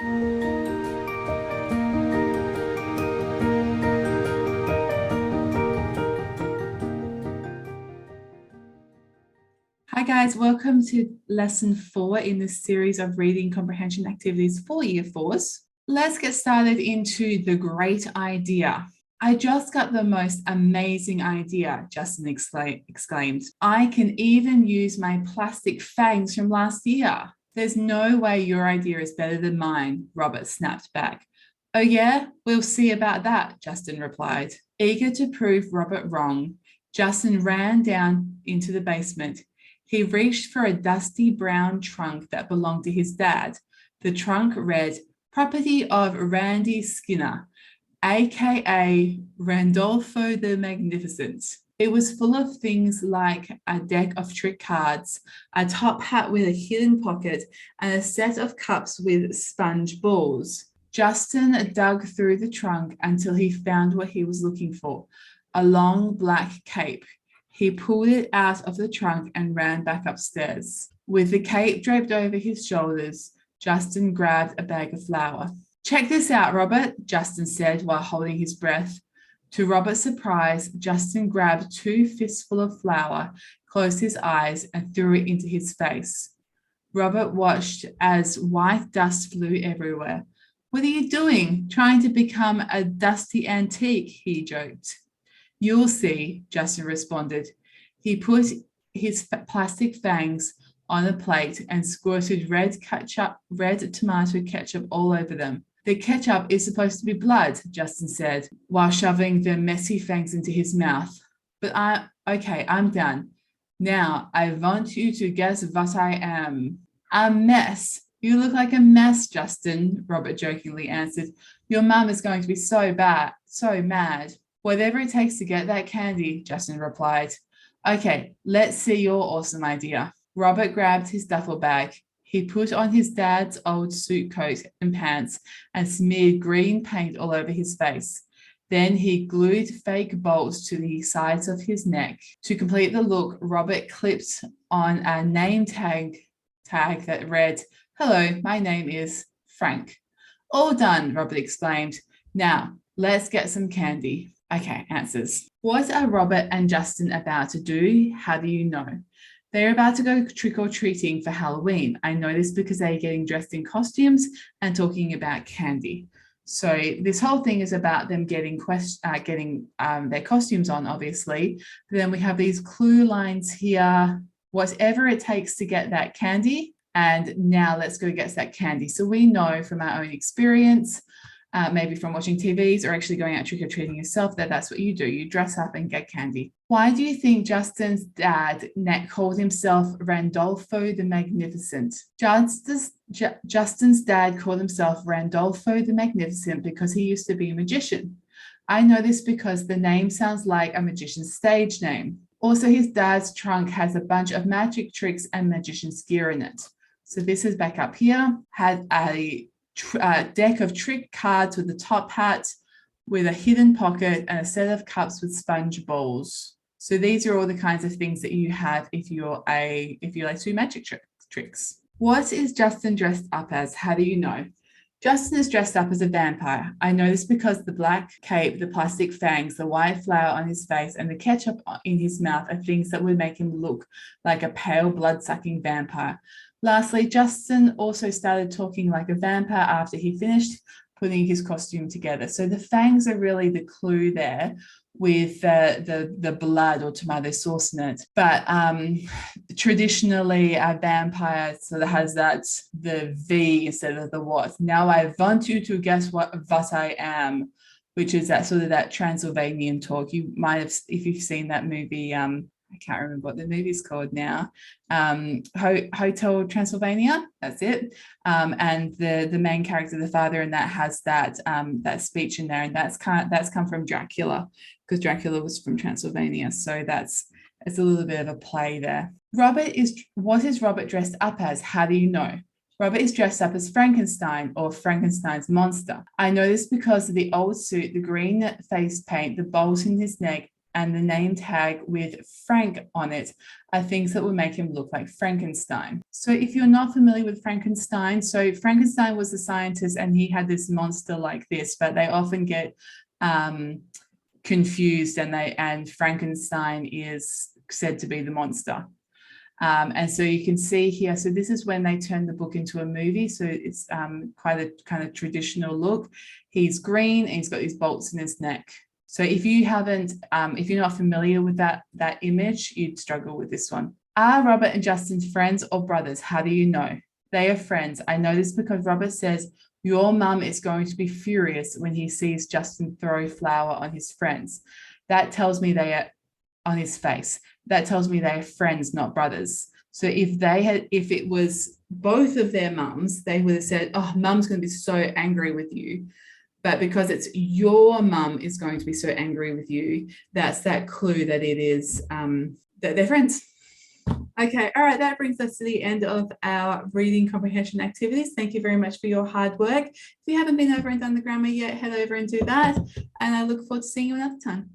Hi guys, welcome to lesson 4 in this series of reading comprehension activities for year 4s. Let's get started into the great idea. I just got the most amazing idea, Justin exclaimed. I can even use my plastic fangs from last year. There's no way your idea is better than mine, Robert snapped back. Oh yeah, we'll see about that, Justin replied. Eager to prove Robert wrong, Justin ran down into the basement. He reached for a dusty brown trunk that belonged to his dad. The trunk read, "Property of Randy Skinner, aka Randolpho the Magnificent." It was full of things like a deck of trick cards, a top hat with a hidden pocket, and a set of cups with sponge balls. Justin dug through the trunk until he found what he was looking for, a long black cape. He pulled it out of the trunk and ran back upstairs. With the cape draped over his shoulders, Justin grabbed a bag of flour. "Check this out, Robert," Justin said while holding his breath. To Robert's surprise, Justin grabbed 2 fistfuls of flour, closed his eyes, and threw it into his face. Robert watched as white dust flew everywhere. "What are you doing? Trying to become a dusty antique?" he joked. "You'll see," Justin responded. He put his plastic fangs on a plate and squirted red tomato ketchup all over them. "The ketchup is supposed to be blood," Justin said, while shoving the messy fangs into his mouth. Okay, I'm done. Now, I want you to guess what I am." "A mess. You look like a mess, Justin," Robert jokingly answered. "Your mum is going to be so mad." "Whatever it takes to get that candy," Justin replied. "Okay, let's see your awesome idea." Robert grabbed his duffel bag. He put on his dad's old suit coat and pants and smeared green paint all over his face. Then he glued fake bolts to the sides of his neck. To complete the look, Robert clipped on a name tag that read, "Hello, my name is Frank." "All done," Robert exclaimed. "Now, let's get some candy." Okay, answers. What are Robert and Justin about to do? How do you know? They're about to go trick-or-treating for Halloween. I know this because they're getting dressed in costumes and talking about candy. So this whole thing is about them getting their costumes on, obviously. But then we have these clue lines here. Whatever it takes to get that candy. And now let's go get that candy. So we know from our own experience, maybe from watching TVs or actually going out trick-or-treating yourself, that's what you do. You dress up and get candy. Why do you think Justin's dad called himself Randolpho the Magnificent? Justin's dad called himself Randolpho the Magnificent because he used to be a magician. I know this because the name sounds like a magician's stage name. Also, his dad's trunk has a bunch of magic tricks and magician's gear in it. So this is back up here, had a deck of trick cards with a top hat with a hidden pocket and a set of cups with sponge balls. So these are all the kinds of things that you have if you like to do magic tricks. What is Justin dressed up as? How do you know? Justin is dressed up as a vampire. I know this because the black cape, the plastic fangs, the white flour on his face, and the ketchup in his mouth are things that would make him look like a pale, blood-sucking vampire. Lastly, Justin also started talking like a vampire after he finished putting his costume together. So the fangs are really the clue there with the blood or tomato sauce in it. But traditionally, a vampire sort of has the V instead of the what. "Now I want you to guess what I am," which is that Transylvanian talk. You might have, if you've seen that movie, I can't remember what the movie's called now. Hotel Transylvania, that's it. And the main character, the father in that, has that speech in there, and that's come from Dracula, because Dracula was from Transylvania. So it's a little bit of a play there. What is Robert dressed up as? How do you know? Robert is dressed up as Frankenstein, or Frankenstein's monster. I know this because of the old suit, the green face paint, the bolt in his neck, and the name tag with Frank on it are things that will make him look like Frankenstein. So if you're not familiar with Frankenstein, so Frankenstein was a scientist and he had this monster like this, but they often get confused, and Frankenstein is said to be the monster. And so you can see here, so this is when they turned the book into a movie. So it's quite a kind of traditional look. He's green and he's got these bolts in his neck. So if you haven't, if you're not familiar with that image, you'd struggle with this one. Are Robert and Justin friends or brothers? How do you know? They are friends. I know this because Robert says, your mum is going to be furious when he sees Justin throw flour on his friends. That tells me they are on his face. That tells me they are friends, not brothers. So if it was both of their mums, they would have said, oh, mum's going to be so angry with you. But because it's your mum is going to be so angry with you, that's that clue that it is, that they're friends. Okay, all right, that brings us to the end of our reading comprehension activities. Thank you very much for your hard work. If you haven't been over and done the grammar yet, head over and do that. And I look forward to seeing you another time.